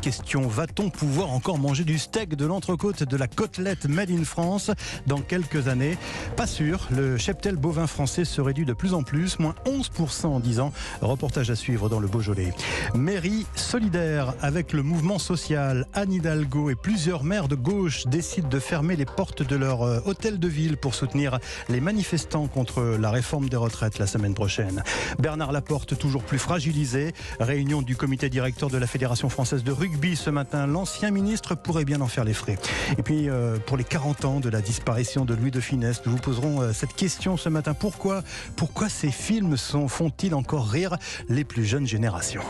question. Va-t-on pouvoir encore manger du steak, de l'entrecôte, de la côtelette made in France dans quelques années? Pas sûr. Le cheptel bovin français se réduit de plus en plus, moins 11% en 10 ans. Reportage à suivre dans le Beaujolais. Mairie solidaire avec le mouvement social. Anne Hidalgo et plusieurs maires de gauche décident de fermer les portes de leur hôtel de ville pour soutenir les manifestants contre la réforme des retraites la semaine prochaine. Bernard Laporte, toujours plus fragilisé. Réunion du comité directeur de la Fédération française de rugby ce matin. L'ancien ministre pourrait bien en faire les frais. Et puis, pour les 40 ans de la disparition de Louis de Funès, nous vous poserons cette question ce matin. Pourquoi ces films font-ils encore rire les plus jeunes générations ?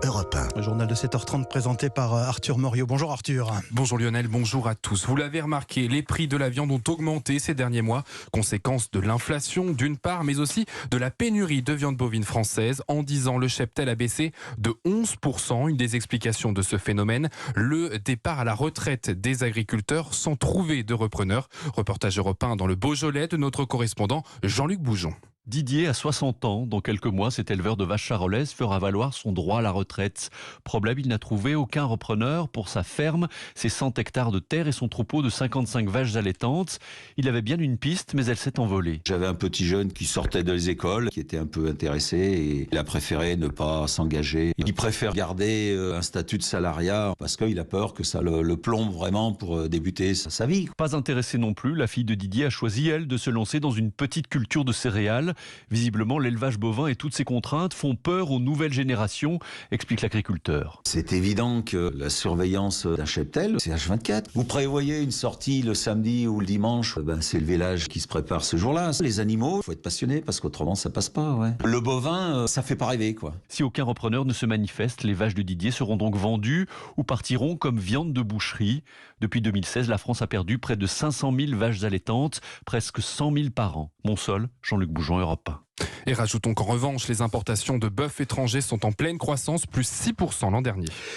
Europe 1. Le journal de 7h30 présenté par Arthur Moriot. Bonjour Arthur. Bonjour Lionel, bonjour à tous. Vous l'avez remarqué, les prix de la viande ont augmenté ces derniers mois, conséquence de l'inflation d'une part, mais aussi de la pénurie de viande bovine française. En 10 ans, le cheptel a baissé de 11%. Une des explications de ce phénomène, le départ à la retraite des agriculteurs sans trouver de repreneurs. Reportage Europe 1 dans le Beaujolais de notre correspondant Jean-Luc Boujon. Didier a 60 ans. Dans quelques mois, cet éleveur de vaches charolaises fera valoir son droit à la retraite. Problème, il n'a trouvé aucun repreneur pour sa ferme, ses 100 hectares de terre et son troupeau de 55 vaches allaitantes. Il avait bien une piste, mais elle s'est envolée. J'avais un petit jeune qui sortait des écoles, qui était un peu intéressé et il a préféré ne pas s'engager. Il préfère garder un statut de salariat parce qu'il a peur que ça le plombe vraiment pour débuter sa vie. Pas intéressée non plus, la fille de Didier a choisi, elle, de se lancer dans une petite culture de céréales. Visiblement, l'élevage bovin et toutes ses contraintes font peur aux nouvelles générations, explique l'agriculteur. C'est évident que la surveillance d'un cheptel, c'est H24. Vous prévoyez une sortie le samedi ou le dimanche, c'est le village qui se prépare ce jour-là. Les animaux, il faut être passionné parce qu'autrement ça passe pas. Ouais. Le bovin, ça fait pas rêver, quoi. Si aucun repreneur ne se manifeste, les vaches de Didier seront donc vendues ou partiront comme viande de boucherie. Depuis 2016, la France a perdu près de 500 000 vaches allaitantes, presque 100 000 par an. Monsol, Jean-Luc Boujon, Europe 1. Et rajoutons qu'en revanche, les importations de bœuf étrangers sont en pleine croissance, plus 6% l'an dernier.